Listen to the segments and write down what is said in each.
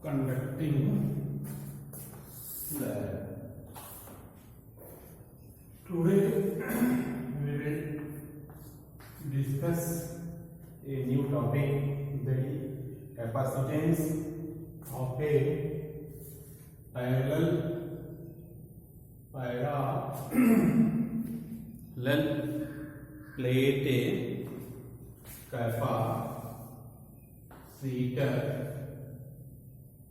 conducting slab. Today we will discuss a new topic, the capacitance of a parallel plate capacitor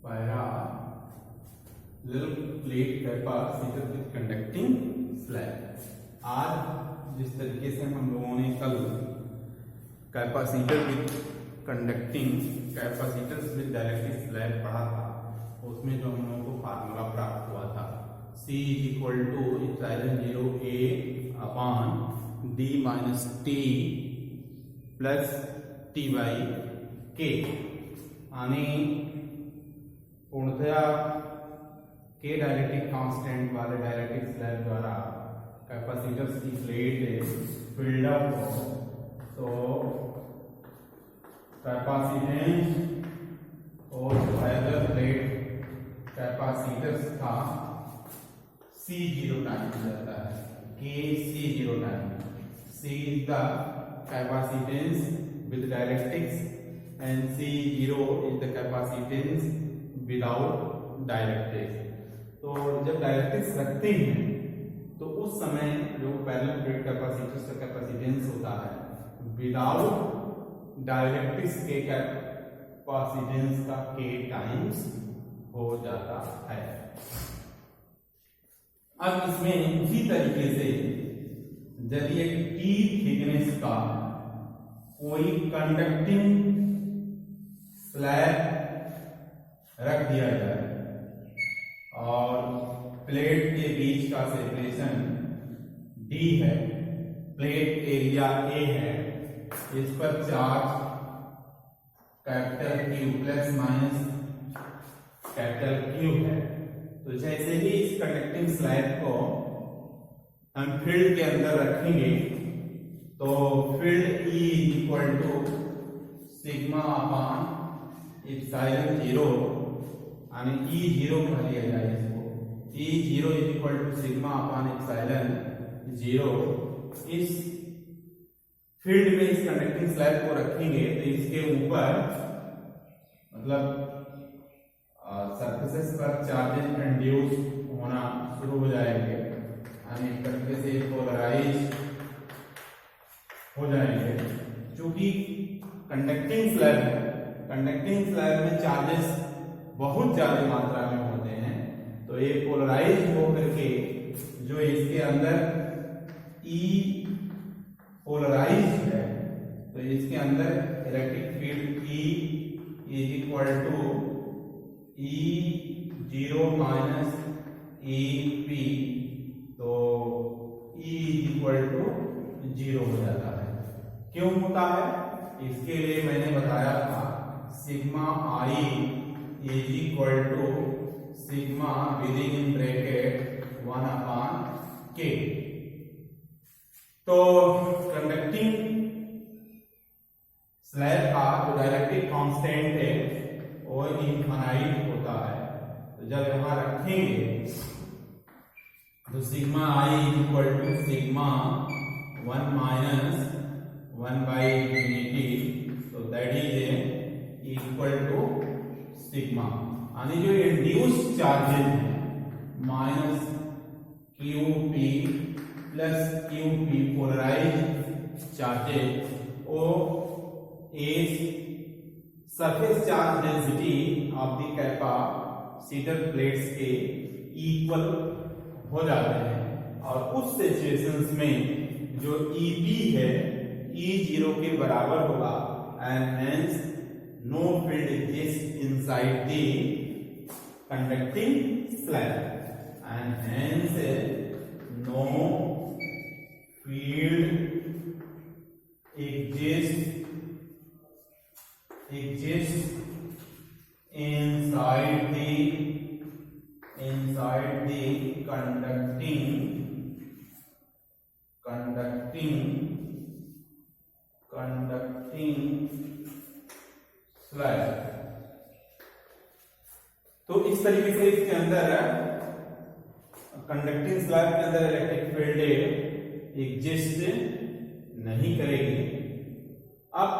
parallel plate capacitor with conducting slab. आज जिस तरीके से हम लोगों ने कल capacitor with conducting capacitors with dielectric slab पढ़ा था, उसमें जो हम लोगों को फार्मूला प्राप्त हुआ था C is equal to epsilon 0 A upon D minus T plus T by K। यानी पूर्णतया के डाइलेक्ट्रिक कांस्टेंट वाले डाइलेक्ट्रिक स्लैब द्वारा कैपेसिटर्स की प्लेट फिल्ड अप हो, तो कैपेसिटेंस और पैरेलल प्लेट कैपेसिटर्स का C0 टाइम जाता है, K C0 time. C is the capacitance with dielectrics and C0 is the capacitance without dielectrics। तो जब डायलेक्ट्रिक्स रखते हैं तो उस समय जो पैरेलल प्लेट कैपेसिटर्स का कैपेसिटेंस होता है विदाउट डायलेक्ट्रिक्स के कैपेसिटेंस का K टाइम्स हो जाता है। अब इसमें इसी तरीके से यदि एक T थिकनेस का कोई कंडक्टिंग स्लैब रख दिया जाए और प्लेट के बीच का सेपरेशन D है, प्लेट एरिया A है, इस पर charge capital Q plus minus capital Q है। तो जैसे ही इस कंडक्टिंग स्लैब को हम फील्ड के अंदर रखेंगे तो field E equal to sigma upon epsilon 0, यानी E0 कह लिया जाए इसको, E0 is equal to sigma upon epsilon 0। इस फील्ड में इस कंडक्टिंग स्लैब को रखेंगे तो इसके ऊपर मतलब सरफेसेस पर चार्जेस इंड्यूस होना शुरू हो जाएंगे, यानी एक तरीके से पोलराइज हो जाएंगे। क्योंकि कंडक्टिंग स्लैब में चार्जेस बहुत ज्यादा मात्रा में होते हैं, तो ये पोलराइज होकर के जो इसके अंदर E पोलराइज है, तो इसके अंदर electric field E is equal to E0 minus EP, तो E इक्वल टू 0 हो जाता है। क्यों होता है इसके लिए मैंने बताया था, sigma I is equal to sigma within in bracket 1 upon K। तो कंडक्टिंग स्लैब का जो डाइलेक्ट्रिक कांस्टेंट है वो इनफाइनाइट होता है। तो जब यहां रखेंगे तो sigma I equal to sigma 1 minus 1 by infinity, तो that is equal to sigma, यानी जो इंड्यूस चार्जेस है minus QP plus QP polarize charges वो is surface charge density of the capacitor plates के इक्वल हो जाते हैं, और उस सिचुएशंस में जो EP है E0 के बराबर होगा and hence know field exist inside the conducting slab and hence know field exists inside the conducting slab। तो इस तरीके से इसके अंदर कंडक्टिंग स्लैब के अंदर इलेक्ट्रिक फील्ड एग्जिस्ट नहीं करेगी। अब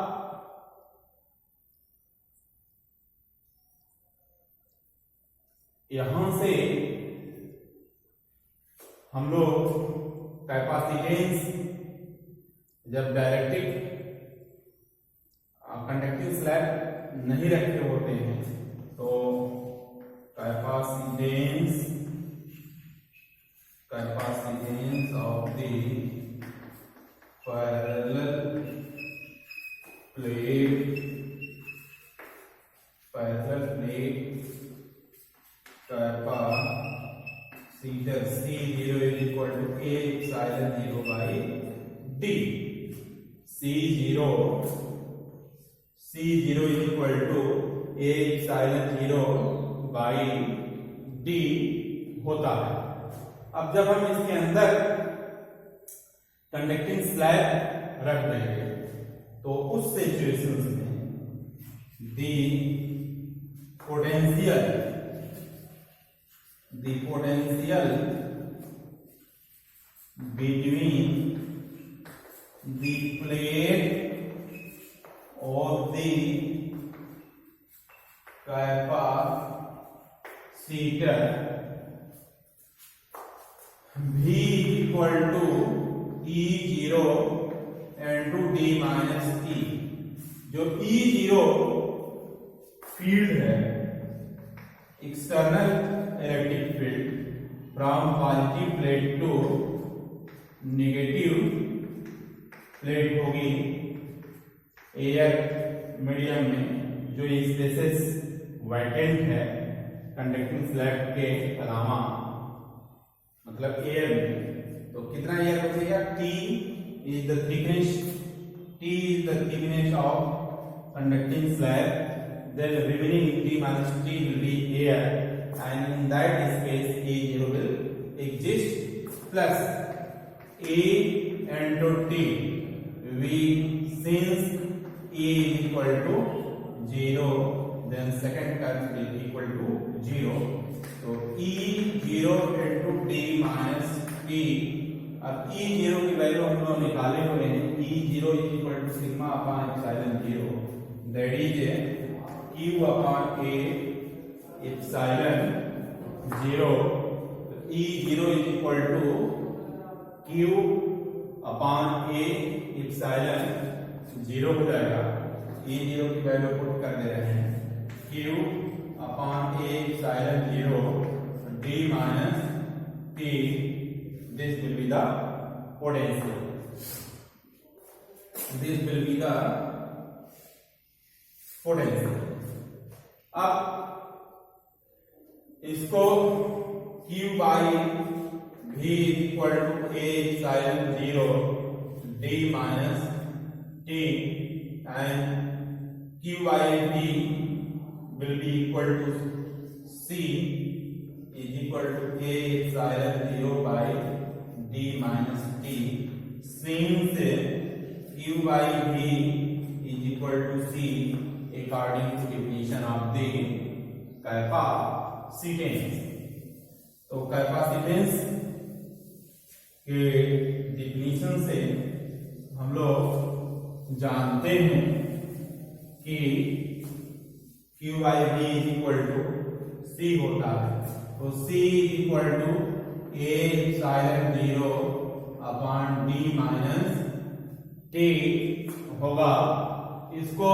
यहां से हम लोग कैपेसिटेंस जब डायरेक्ट्रिक कंडक्टिंग स्लैब नहीं रखे होते हैं तो capacitance of the parallel plate capacitor C0 is equal to A epsilon 0 by D। C0 is equal to A epsilon 0 by D होता है। अब जब हम इसके अंदर कंडक्टिंग स्लैब रख देंगे तो उस सिचुएशन में the potential between the plate of the capacitor V equal to E0 into D minus E। जो E0 फील्ड है, external electric field from positive plate to negative plate होगी एयर मीडियम में, जो स्पेसेस वैकेंट है conducting slab के अलावा, मतलब air में। तो कितना एयर बचेगा? T is the thickness of conducting slab, then remaining T minus T will be air, and in that space A0 will exist, plus A into T, since A is equal to 0, then second term is equal to 0, so E0 into T minus T। अब E0 की value हम लोग निकाले हुए हैं, E0 is equal to sigma upon epsilon 0, that is Q upon A epsilon 0। E0 is equal to Q upon A epsilon 0 हो जाएगा। E0 की वैल्यू पुट कर दे रहे हैं, Q upon A epsilon 0 D minus T, this will be the potential, this will be the potential। अब इसको Q by V equal to A epsilon 0 D minus T, and Q by V will be equal to C is equal to A epsilon 0 by D minus T, since Q by V is equal to C according to definition of the capacitance। तो capacitance के definition से हम लोग जानते हैं कि Q by V is equal to C होता है, तो C is equal to A epsilon 0 upon D minus T होगा। इसको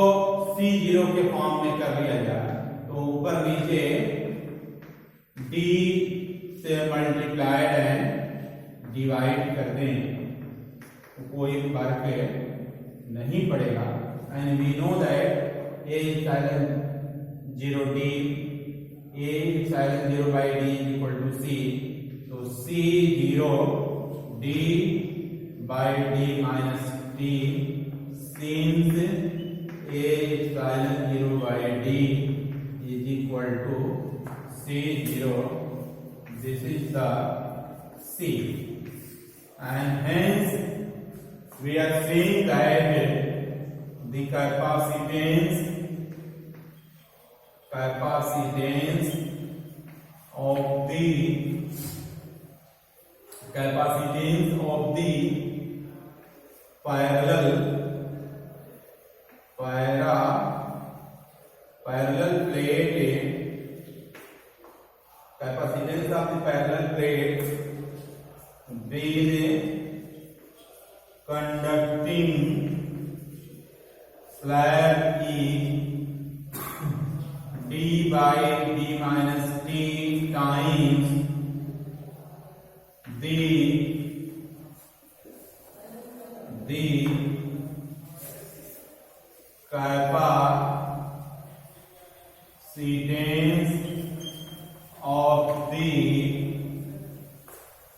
C0 के फॉर्म में कर लिया जाए तो ऊपर नीचे D से मल्टीप्लाइड एंड डिवाइड कर दें तो कोई फर्क नहीं पड़ेगा। And we know that A epsilon 0 D, A epsilon 0 by D is equal to C, so C0 D by D minus T, since A epsilon 0 by D is equal to C0, this is the C, and hence we are saying that the capacitance of the capacitance of the parallel plate, capacitance of the parallel plate with conducting slab is d by d minus t times the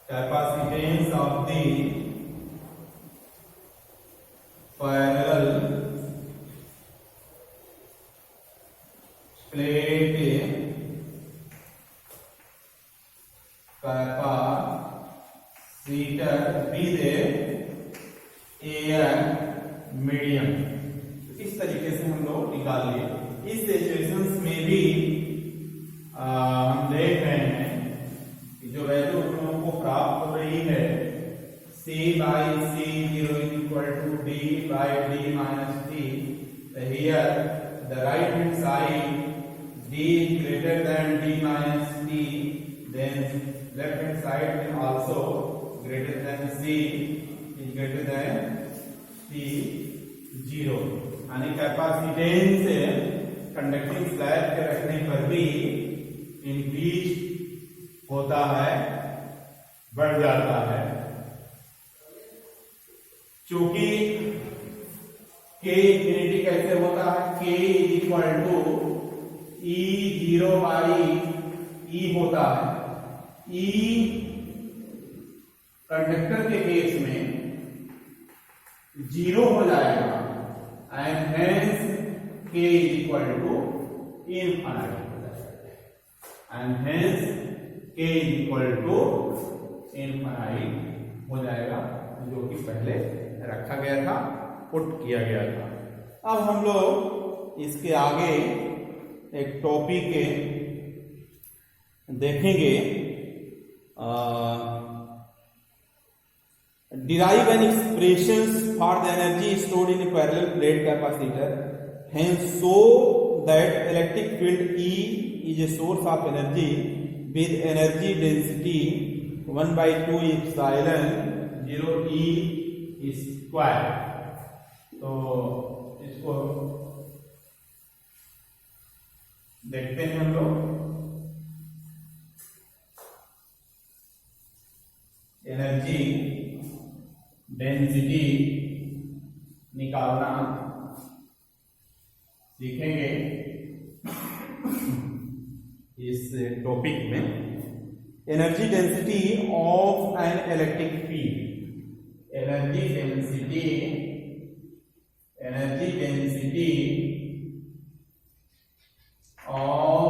capacitance of the parallel plate capacitor with air medium। इस तरीके से हम लोग निकाल लिए। इस situations में भी हम देख रहे हैं कि जो वैल्यू हम लोगों को प्राप्त हो रही है C by C0 equal to D by D minus T, here the right hand side D is greater than D minus T, then left hand side is also greater than C is greater than C0। यानी capacitance conducting slab के रखने पर भी increase होता है, बढ़ जाता है। चूंकि K इंफिनिटी कैसे होता है, K is equal to E0 by E होता है। E कंडक्टर के केस में 0 हो जाएगा and hence K is equal to infinite हो जाएगा, and hence K is equal to infinite हो जाएगा, जो कि पहले रखा गया था, पुट किया गया था। अब हम लोग इसके आगे एक टॉपिक देखेंगे, derive an expressions for the energy stored in a parallel plate capacitor, hence show that electric field E is a source of energy with energy density 1/2 epsilon 0 E square। तो इसको देखते हैं हम लोग। एनर्जी डेंसिटी निकालना सीखेंगे इस topic में। Energy density of an electric field, energy density of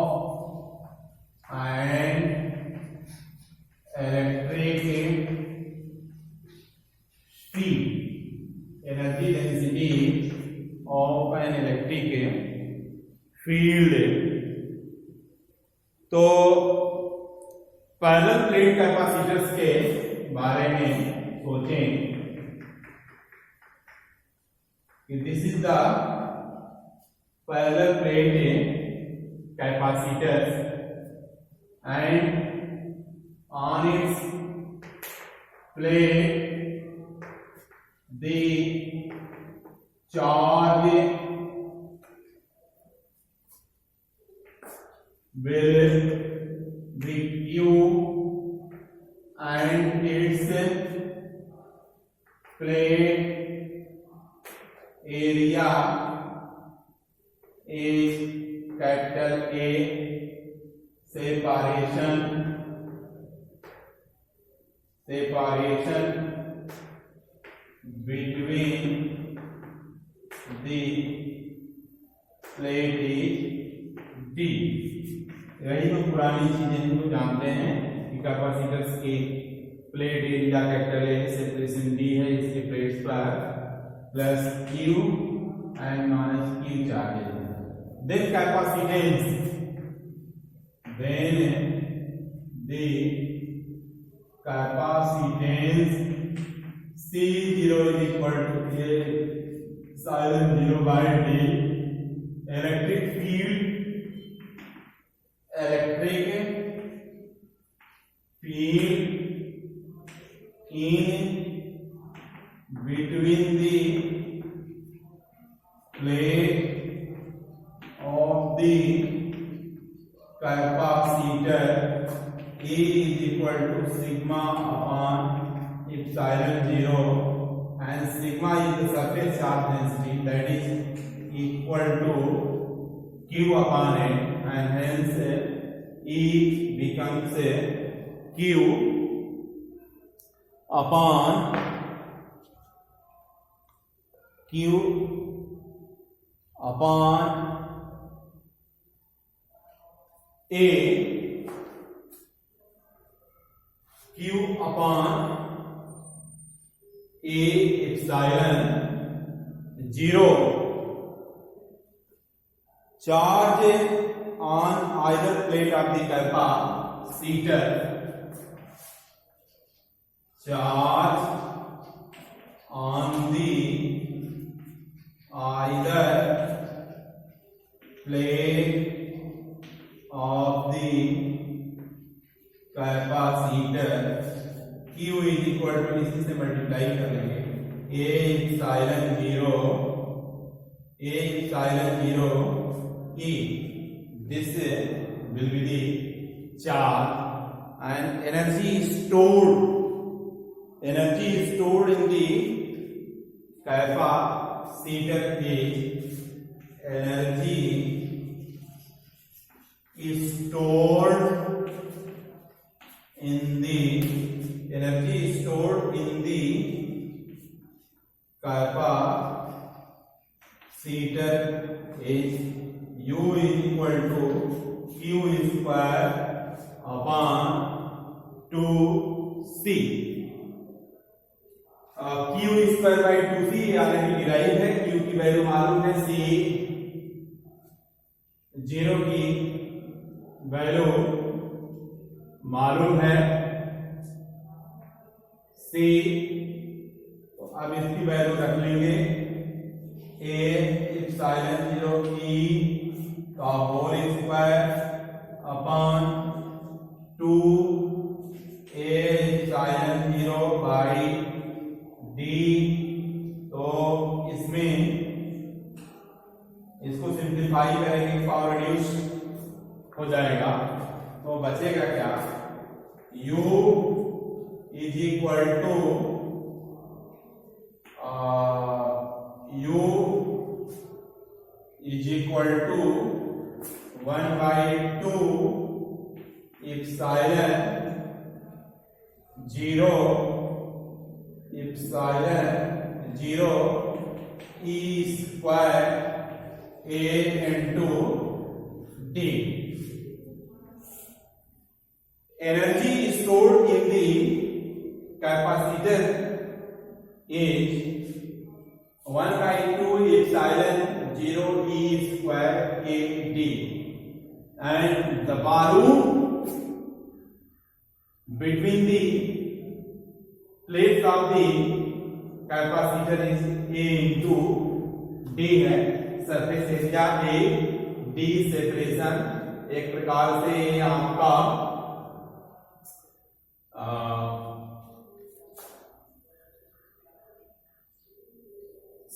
an electric field, energy density of an electric field। तो पैरेलल प्लेट कैपेसिटर्स के बारे में सोचें कि this is the parallel plate capacitors and on it's plate the charge will be Q and its plate area is capital A, separation between the plate is D। यही तो पुरानी चीजें हम लोग जानते हैं कि कैपेसिटर्स की plate area capital A, separation D है इसके प्लेट्स पर, plus Q and minus Q charges. Then the capacitance C0 is equal to A epsilon 0 by D. Electric field in between the plate of the capacitor E is equal to sigma upon epsilon 0, and sigma is the surface charge density, that is equal to Q upon it, and hence E becomes Q upon A, Q upon A epsilon 0. Charge on either plate of the capacitor. Charge on the either plate of the capacitor. Q is equal to इसी से multiply कर लेंगे A epsilon 0 E. This will be the charge, and energy is stored in the capacitor is stored in the capacitor is U is equal to Q square upon 2C. Q square by 2C already derive है. Q की value मालूम है, C 0 की value मालूम है, C. तो अब इसकी वैल्यू रख लेंगे A epsilon 0 E का whole square upon 2 A epsilon 0 by D. तो इसमें इसको सिंप्लीफाई करेंगे, पावर रिड्यूस हो जाएगा, तो बचेगा क्या? U is equal to U is equal to 1 by 2 epsilon 0 E square A into D. Energy stored in the capacitor is 1 by 2 epsilon 0 E square A D, and the volume between the plates of the capacitor is A into D है. Surface area A D separation एक प्रकार से आपका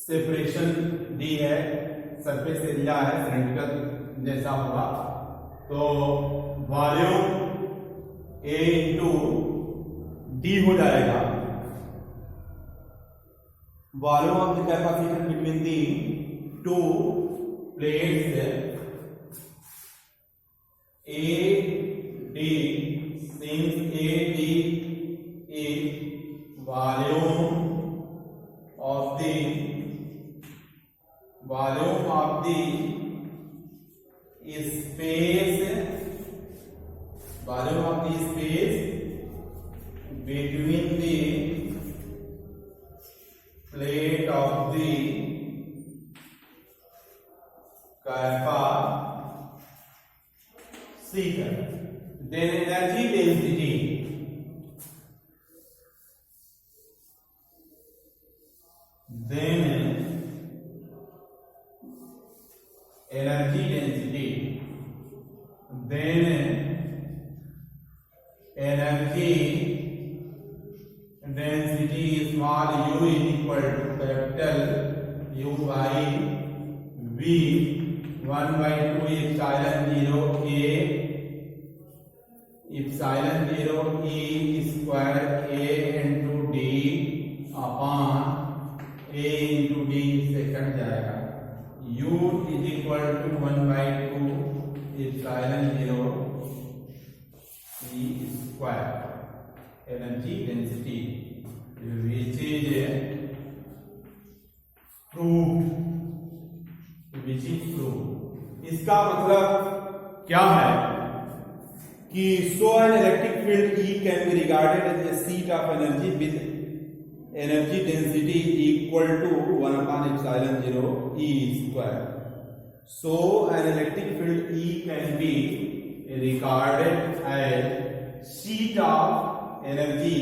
separation दी है, surface area है, cylindrical जैसा होगा. तो वॉल्यूम A इंटू D हो जाएगा. Volume of the capacitor between the to plates A D, since A D is volume of the space between the plate of the capacitor. then energy density, then energy density, then energy density small u is equal to capital U by V 1 by 2 epsilon 0 A epsilon 0 E square A into D upon A into D second जाएगा U is equal to 1 by 2 epsilon 0 E square energy density which is proved, इसका मतलब क्या है कि so an electric field E can be regarded as a seat of energy with energy density equal to 1 upon epsilon 0 E square. So an electric field E can be regarded as sheet of energy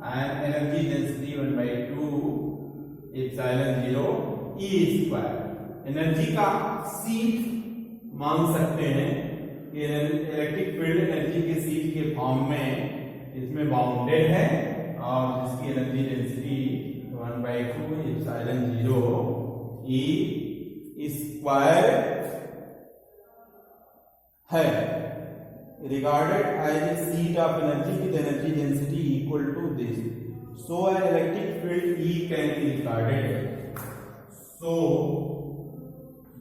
and energy density 1 by 2 epsilon 0 E square. Energy का seat मान सकते हैं कि electric field energy के seat के form में इसमें bounded है और जिसकी energy density 1 by 2 epsilon 0 E square है, regarded as a seat of energy with energy density equal to this. So an electric field E can be regarded. So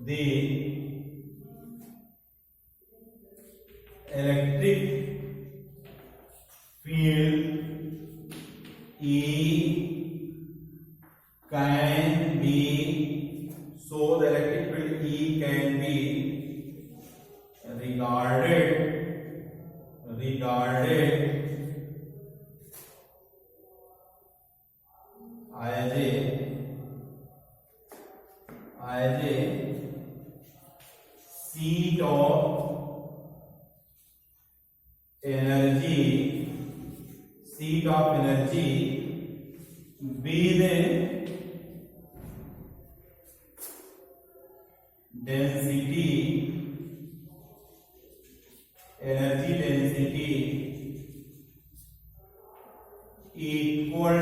the electric field E can be, so the electric field E can be regarded as a seat of energy with density energy density equal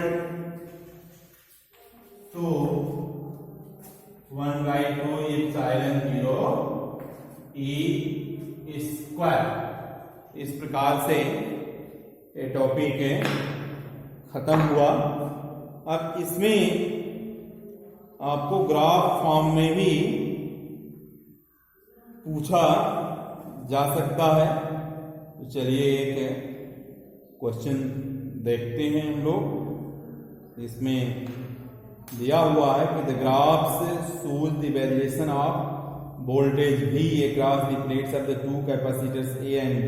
to 1 by 2 epsilon 0 E square. इस प्रकार से ये topic खत्म हुआ। अब इसमें आपको graph form में भी पूछा जा सकता है। तो चलिए एक क्वेश्चन देखते हैं हम लोग। इसमें दिया हुआ है कि the graphs shows the variation of voltage V across the plates of the two capacitors A and B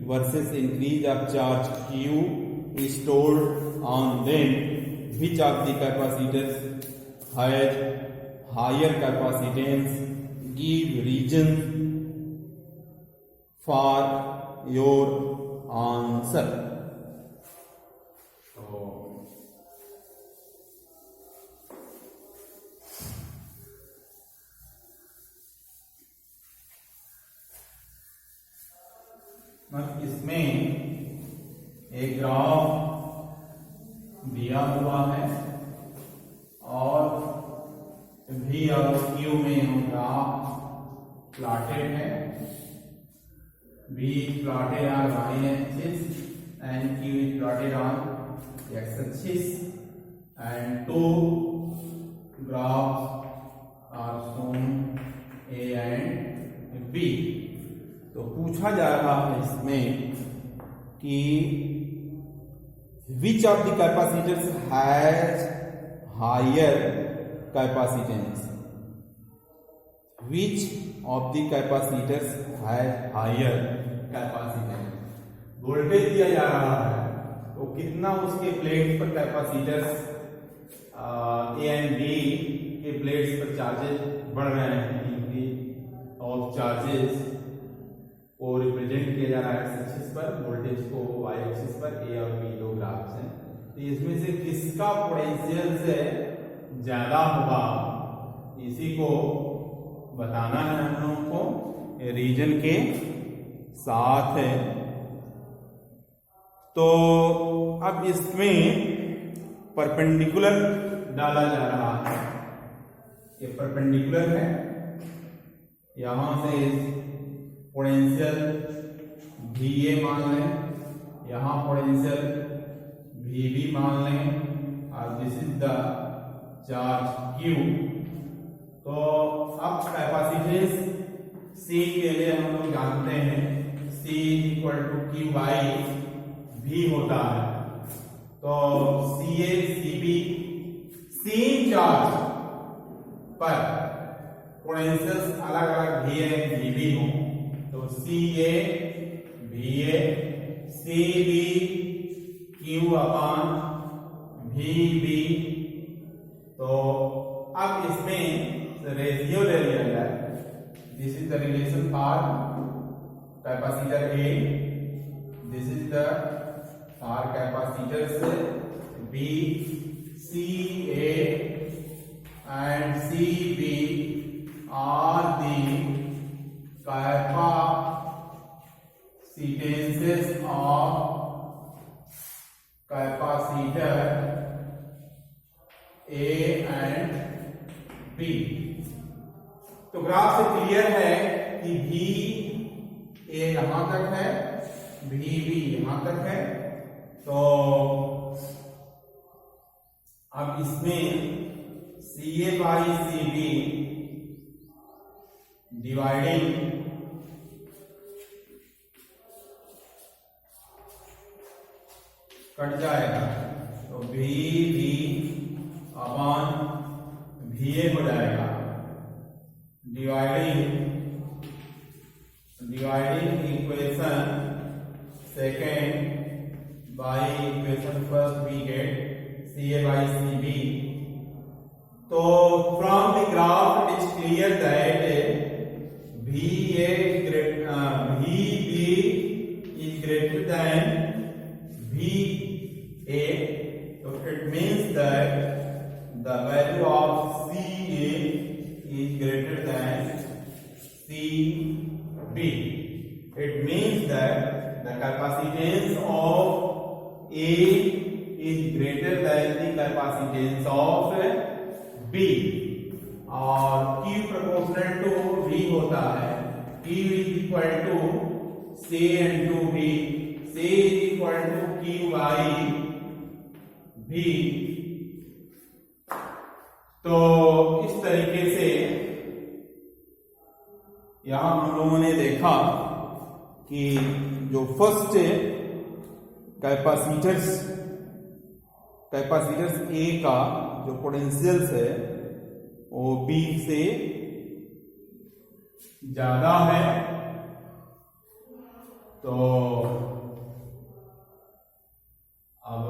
versus increase of charge Q is stored on them. Which of the capacitors has higher capacitance? Give reason for your answer. इसमें एक graph दिया हुआ है और V और Q में हम graph plotted है। V plotted on y axis and Q is plotted on x axis and two graphs are shown A and B। तो पूछा जा रहा है इसमें कि which of the capacitors has higher capacitance? Which of the capacitors has higher capacitance? Voltage दिया जा रहा है तो कितना उसके प्लेट पर कैपेसिटर्स ए एंड बी के प्लेट्स पर चार्जेस बढ़ रहे हैं। इंक्रीज ऑफ चार्जेस को रिप्रेजेंट किया जा रहा है पर, वोल्टेज को वाई एक्सिस पर ए और बी दो ग्राफ्स हैं। तो इसमें से किसका पोटेंशियल से ज्यादा होगा इसी को बताना है हम लोगों को रीजन के साथ है। तो अब इसमें परपेंडिकुलर डाला जा रहा है, ये परपेंडिकुलर है, यहां से पोटेंशियल VA मान लें, यहां पोटेंशियल VB मान लें और this is the charge Q। तो अब कैपेसिटेंस C के लिए हम लोग जानते हैं C equal to Q by V होता है। तो CA CB सेम चार्ज पर पोटेंशियल्स अलग अलग VA VB हो, तो CA VA CB Q अपान VB। तो अब इसमें रेशियो ले लिया जाए, this is the relation for capacitor A, this is the for capacitor B, CA and CB are the capacitances of capacitor A and B। तो graph से clear है कि VA यहां तक है, VB यहां तक है। तो अब इसमें CA by CB dividing cut जाएगा, तो VB अपान VA हो जाएगा, dividing equation second by equation first we get CA by CB। तो from the graph it is clear that VB is greater than VA, so it means that the value of CA is greater than CB. It means that the capacitance of A is greater than the capacitance of B, और Q proportional to V होता है, Q is equal to C into V, C is equal to Q by V। तो इस तरीके से यहां हम लोगों ने देखा कि जो फर्स्ट कैपेसिटर्स A का जो पोटेंशियल्स है वो B से ज्यादा है। तो अब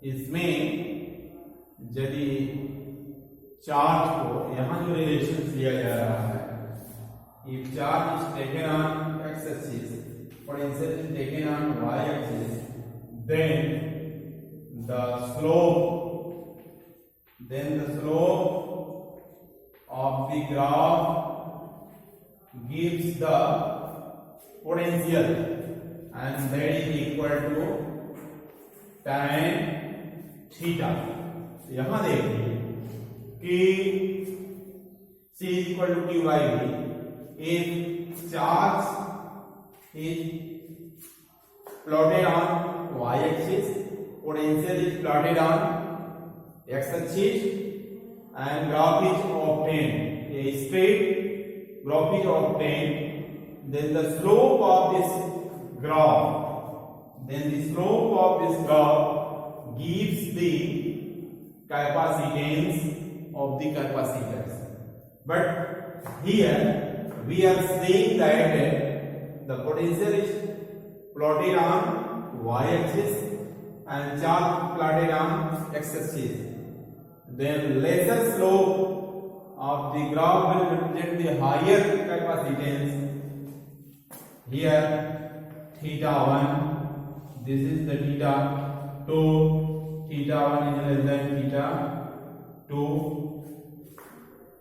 इसमें यदि चार्ज को यहां जो रिलेशन लिया जा रहा है, if charge is taken on x axis, potential is taken on y axis, then the slope of the graph gives the potential and that is equal to tan theta। यहां देखिए कि C is equal to Q by V, if charge is plotted on y axis, potential is plotted on x axis, and graph is obtained, a straight graph is obtained, then the slope of this graph gives the capacitance of the capacitors. But here we are saying that the potential is plotted on y axis and charge plotted on x axis, then lesser slope of the graph will represent the higher capacitance. Here theta 1, this is the theta 2, theta 1 is less than theta 2.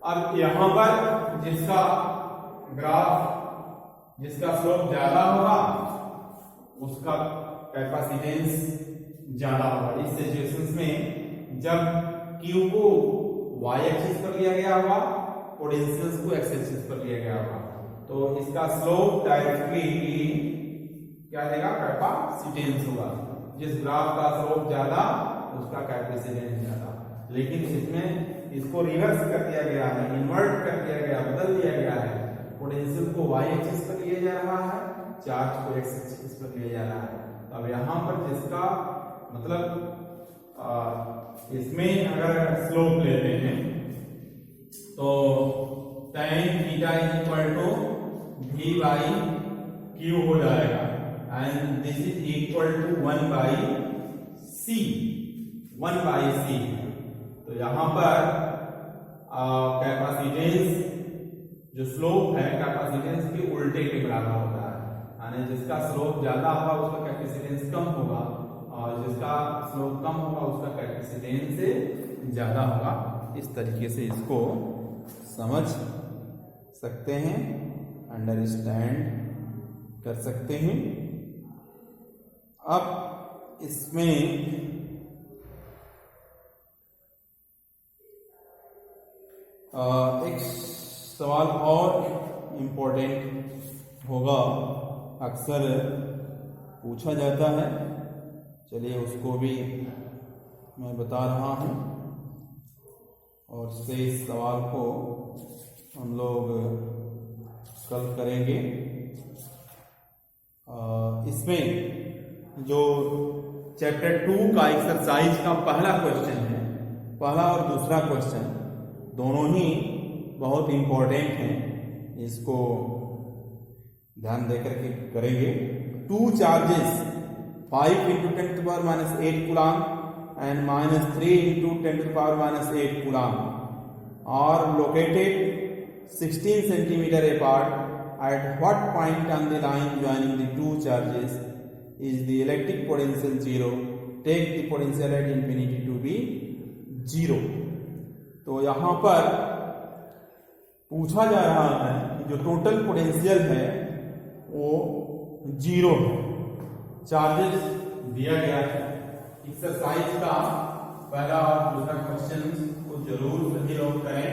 अब यहां पर जिसका graph, जिसका slope ज्यादा होगा उसका capacitance ज्यादा होगा। इस सिचुएशंस में जब Q को y एक्सिस पर लिया गया होगा, पोटेंशियल्स को x एक्सिस पर लिया गया होगा, तो इसका स्लोप डायरेक्टली क्या देगा, कैपेसिटेंस होगा। जिस ग्राफ का स्लोप ज्यादा उसका कैपेसिटेंस ज्यादा। लेकिन इसमें इसको रिवर्स कर दिया गया है, इन्वर्ट कर दिया गया, बदल दिया गया है। पोटेंशियल को y एक्सिस पर लिया जा रहा है, चार्ज को x एक्सिस पर लिया जा रहा है। तो अब यहां पर जिसका मतलब इसमें अगर स्लोप लेते हैं तो tan theta is equal to v by q हो जाएगा, and this is equal to 1 by c, 1 by c। तो यहां पर कैपेसिटेंस जो स्लोप है कैपेसिटेंस के उल्टे के बराबर होता है, यानी जिसका स्लोप ज्यादा होगा उसका कैपेसिटेंस कम होगा, और जिसका स्लोप कम होगा उसका कैपेसिटेंस से ज्यादा होगा। इस तरीके से इसको समझ सकते हैं, अंडरस्टैंड कर सकते हैं। अब इसमें एक सवाल और इम्पोर्टेंट होगा, अक्सर पूछा जाता है, चलिए उसको भी मैं बता रहा हूं और से इस सवाल को हम लोग कल करेंगे। इसमें जो चैप्टर 2 का एक्सरसाइज का पहला क्वेश्चन है, पहला और दूसरा क्वेश्चन दोनों ही बहुत इंपॉर्टेंट हैं, इसको ध्यान देकर के करेंगे। 2 charges 5 into 10 to the power minus 8 coulomb and minus 3 into 10 to the power minus 8 coulomb are located 16 centimeter apart. At what point on the line joining the 2 charges is the electric potential 0? Take the potential at infinity to be 0. तो यहाँ पर पूछा जा रहा है कि जो total potential है वो 0 है। चार्जेस दिया गया है। एक्सरसाइज का पहला और दूसरा क्वेश्चन को जरूर सभी लोग करें।